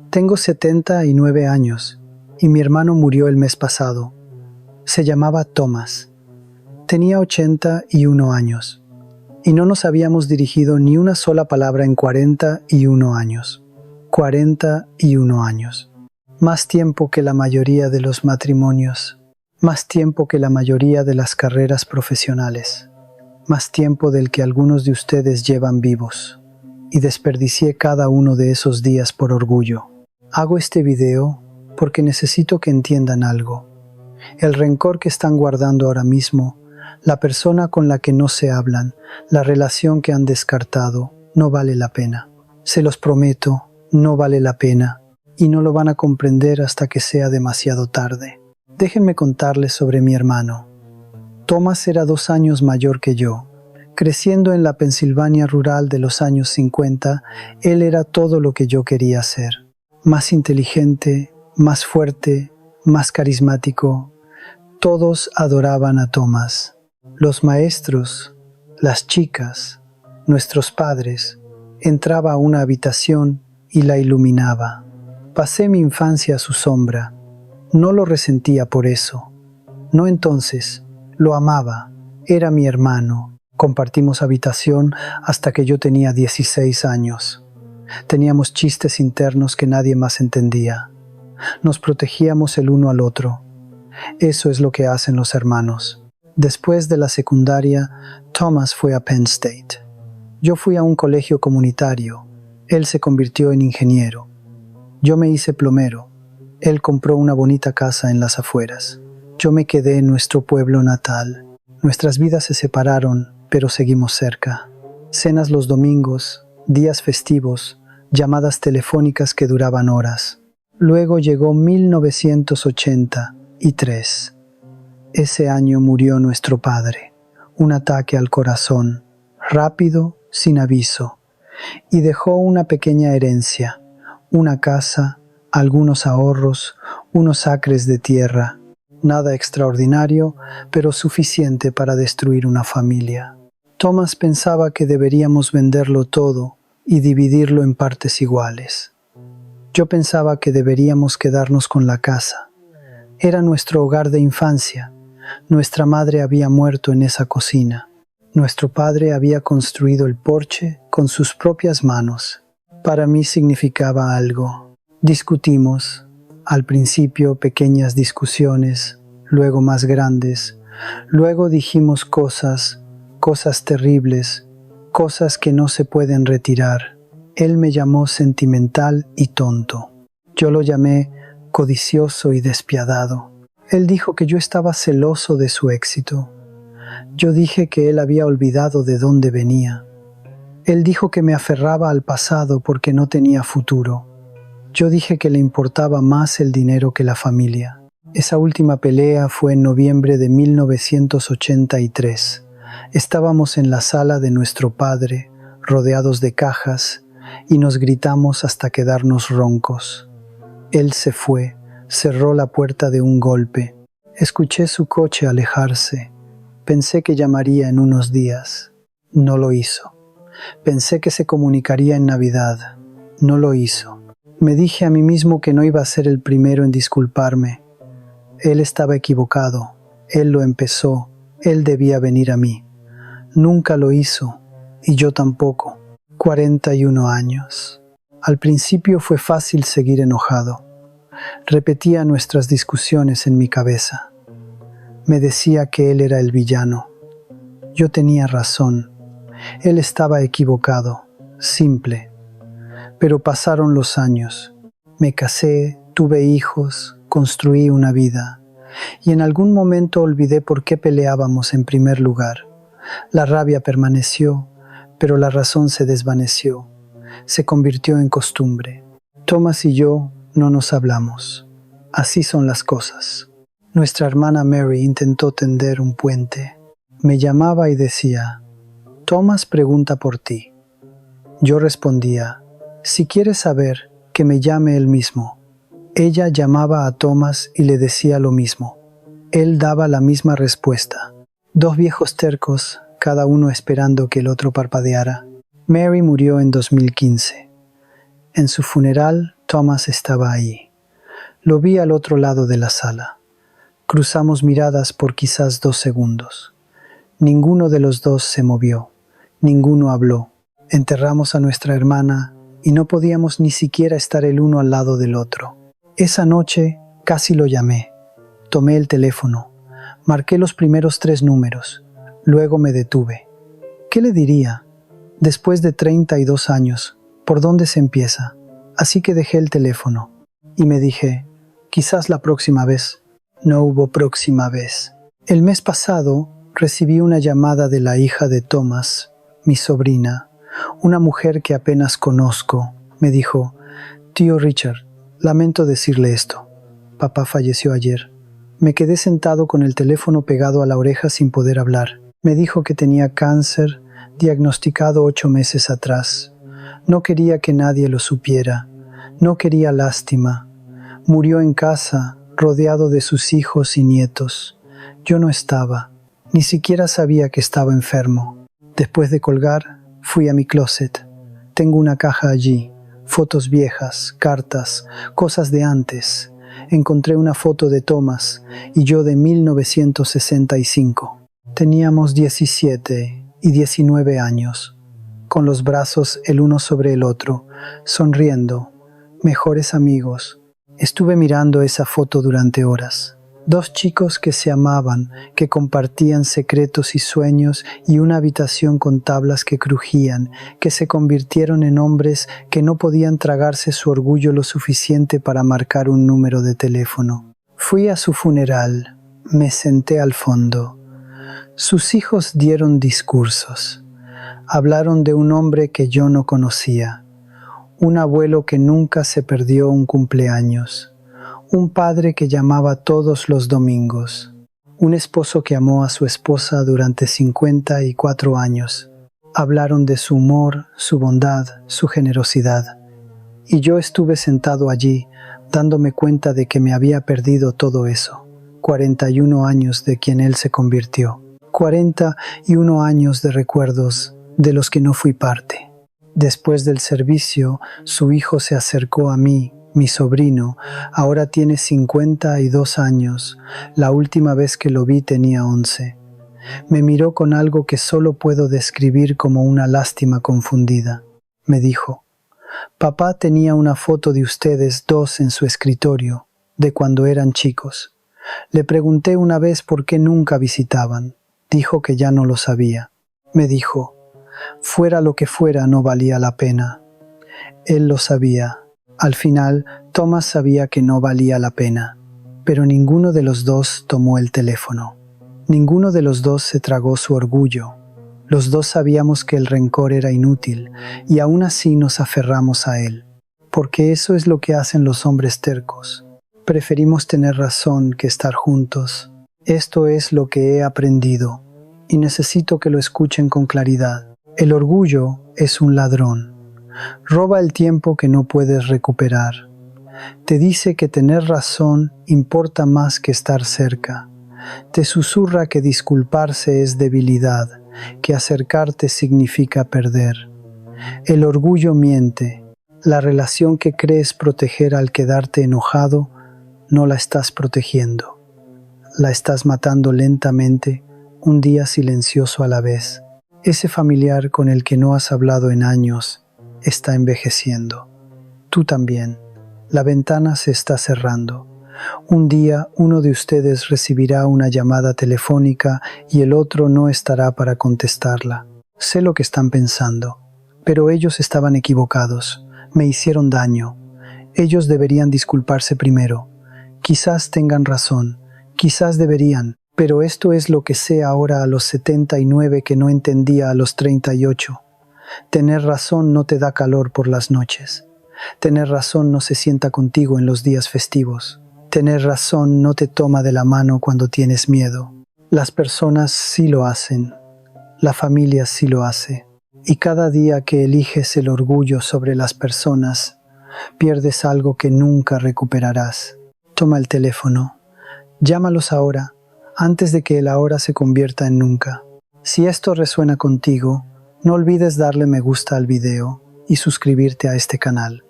Tengo 79 años y mi hermano murió el mes pasado. Se llamaba Thomas. Tenía 81 años y no nos habíamos dirigido ni una sola palabra en 41 años. 41 años. Más tiempo que la mayoría de los matrimonios. Más tiempo que la mayoría de las carreras profesionales. Más tiempo del que algunos de ustedes llevan vivos. Y desperdicié cada uno de esos días por orgullo. Hago este video porque necesito que entiendan algo. El rencor que están guardando ahora mismo, la persona con la que no se hablan, la relación que han descartado, no vale la pena. Se los prometo, no vale la pena. Y no lo van a comprender hasta que sea demasiado tarde. Déjenme contarles sobre mi hermano. Thomas era 2 años mayor que yo. Creciendo en la Pensilvania rural de los años 50, él era todo lo que yo quería ser. Más inteligente, más fuerte, más carismático. Todos adoraban a Thomas. Los maestros, las chicas, nuestros padres. Entraba a una habitación y la iluminaba. Pasé mi infancia a su sombra. No lo resentía por eso. No entonces. Lo amaba. Era mi hermano. Compartimos habitación hasta que yo tenía 16 años. Teníamos chistes internos que nadie más entendía. Nos protegíamos el uno al otro. Eso es lo que hacen los hermanos. Después de la secundaria, Thomas fue a Penn State. Yo fui a un colegio comunitario. Él se convirtió en ingeniero. Yo me hice plomero. Él compró una bonita casa en las afueras. Yo me quedé en nuestro pueblo natal. Nuestras vidas se separaron, pero seguimos cerca. Cenas los domingos, días festivos, llamadas telefónicas que duraban horas. Luego llegó 1983. Ese año murió nuestro padre. Un ataque al corazón, rápido, sin aviso. Y dejó una pequeña herencia. Una casa, algunos ahorros, unos acres de tierra. Nada extraordinario, pero suficiente para destruir una familia. Thomas pensaba que deberíamos venderlo todo y dividirlo en partes iguales. Yo pensaba que deberíamos quedarnos con la casa. Era nuestro hogar de infancia. Nuestra madre había muerto en esa cocina. Nuestro padre había construido el porche con sus propias manos. Para mí significaba algo. Discutimos, al principio pequeñas discusiones, luego más grandes, luego dijimos cosas terribles, cosas que no se pueden retirar. Él me llamó sentimental y tonto. Yo lo llamé codicioso y despiadado. Él dijo que yo estaba celoso de su éxito. Yo dije que él había olvidado de dónde venía. Él dijo que me aferraba al pasado porque no tenía futuro. Yo dije que le importaba más el dinero que la familia. Esa última pelea fue en noviembre de 1983. Estábamos en la sala de nuestro padre, rodeados de cajas, y nos gritamos hasta quedarnos roncos. Él se fue, cerró la puerta de un golpe. Escuché su coche alejarse. Pensé que llamaría en unos días. No lo hizo. Pensé que se comunicaría en Navidad. No lo hizo. Me dije a mí mismo que no iba a ser el primero en disculparme. Él estaba equivocado. Él lo empezó. Él debía venir a mí. Nunca lo hizo. Y yo tampoco. 41 años. Al principio fue fácil seguir enojado. Repetía nuestras discusiones en mi cabeza. Me decía que él era el villano. Yo tenía razón. Él estaba equivocado. Simple. Pero pasaron los años. Me casé, tuve hijos, construí una vida. Y en algún momento olvidé por qué peleábamos en primer lugar. La rabia permaneció, pero la razón se desvaneció. Se convirtió en costumbre. Thomas y yo no nos hablamos. Así son las cosas. Nuestra hermana Mary intentó tender un puente. Me llamaba y decía, Thomas pregunta por ti. Yo respondía, si quieres saber, que me llame él mismo. Ella llamaba a Thomas y le decía lo mismo. Él daba la misma respuesta. 2 viejos tercos, cada uno esperando que el otro parpadeara. Mary murió en 2015. En su funeral, Thomas estaba ahí. Lo vi al otro lado de la sala. Cruzamos miradas por quizás 2 segundos. Ninguno de los dos se movió. Ninguno habló. Enterramos a nuestra hermana y no podíamos ni siquiera estar el uno al lado del otro. Esa noche casi lo llamé. Tomé el teléfono. Marqué los primeros 3 números. Luego me detuve. ¿Qué le diría? Después de 32 años, ¿por dónde se empieza? Así que dejé el teléfono. Y me dije, quizás la próxima vez. No hubo próxima vez. El mes pasado recibí una llamada de la hija de Thomas, mi sobrina, una mujer que apenas conozco. Me dijo, tío Richard, lamento decirle esto. Papá falleció ayer. Me quedé sentado con el teléfono pegado a la oreja sin poder hablar. Me dijo que tenía cáncer, diagnosticado 8 meses atrás. No quería que nadie lo supiera. No quería lástima. Murió en casa, rodeado de sus hijos y nietos. Yo no estaba. Ni siquiera sabía que estaba enfermo. Después de colgar, fui a mi closet. Tengo una caja allí. Fotos viejas, cartas, cosas de antes. Encontré una foto de Thomas y yo de 1965. Teníamos 17 y 19 años, con los brazos el uno sobre el otro, sonriendo, mejores amigos. Estuve mirando esa foto durante horas. 2 chicos que se amaban, que compartían secretos y sueños y una habitación con tablas que crujían, que se convirtieron en hombres que no podían tragarse su orgullo lo suficiente para marcar un número de teléfono. Fui a su funeral, me senté al fondo. Sus hijos dieron discursos. Hablaron de un hombre que yo no conocía, un abuelo que nunca se perdió un cumpleaños. Un padre que llamaba todos los domingos. Un esposo que amó a su esposa durante 54 años. Hablaron de su humor, su bondad, su generosidad. Y yo estuve sentado allí, dándome cuenta de que me había perdido todo eso. 41 años de quien él se convirtió. 41 años de recuerdos de los que no fui parte. Después del servicio, su hijo se acercó a mí. Mi sobrino ahora tiene 52 años. La última vez que lo vi tenía 11. Me miró con algo que solo puedo describir como una lástima confundida. Me dijo, papá tenía una foto de ustedes 2 en su escritorio, de cuando eran chicos. Le pregunté una vez por qué nunca visitaban. Dijo que ya no lo sabía. Me dijo, fuera lo que fuera no valía la pena. Él lo sabía. Al final, Thomas sabía que no valía la pena, pero ninguno de los dos tomó el teléfono. Ninguno de los dos se tragó su orgullo. Los dos sabíamos que el rencor era inútil y aún así nos aferramos a él, porque eso es lo que hacen los hombres tercos. Preferimos tener razón que estar juntos. Esto es lo que he aprendido y necesito que lo escuchen con claridad. El orgullo es un ladrón. Roba el tiempo que no puedes recuperar. Te dice que tener razón importa más que estar cerca. Te susurra que disculparse es debilidad, que acercarte significa perder. El orgullo miente. La relación que crees proteger al quedarte enojado, no la estás protegiendo. La estás matando lentamente, un día silencioso a la vez. Ese familiar con el que no has hablado en años, está envejeciendo. Tú también. La ventana se está cerrando. Un día uno de ustedes recibirá una llamada telefónica y el otro no estará para contestarla. Sé lo que están pensando, pero ellos estaban equivocados. Me hicieron daño. Ellos deberían disculparse primero. Quizás tengan razón. Quizás deberían. Pero esto es lo que sé ahora a los 79 que no entendía a los 38. Tener razón no te da calor por las noches. Tener razón no se sienta contigo en los días festivos. Tener razón no te toma de la mano cuando tienes miedo. Las personas sí lo hacen. La familia sí lo hace. Y cada día que eliges el orgullo sobre las personas, pierdes algo que nunca recuperarás. Toma el teléfono. Llámalos ahora, antes de que el ahora se convierta en nunca. Si esto resuena contigo, no olvides darle me gusta al video y suscribirte a este canal.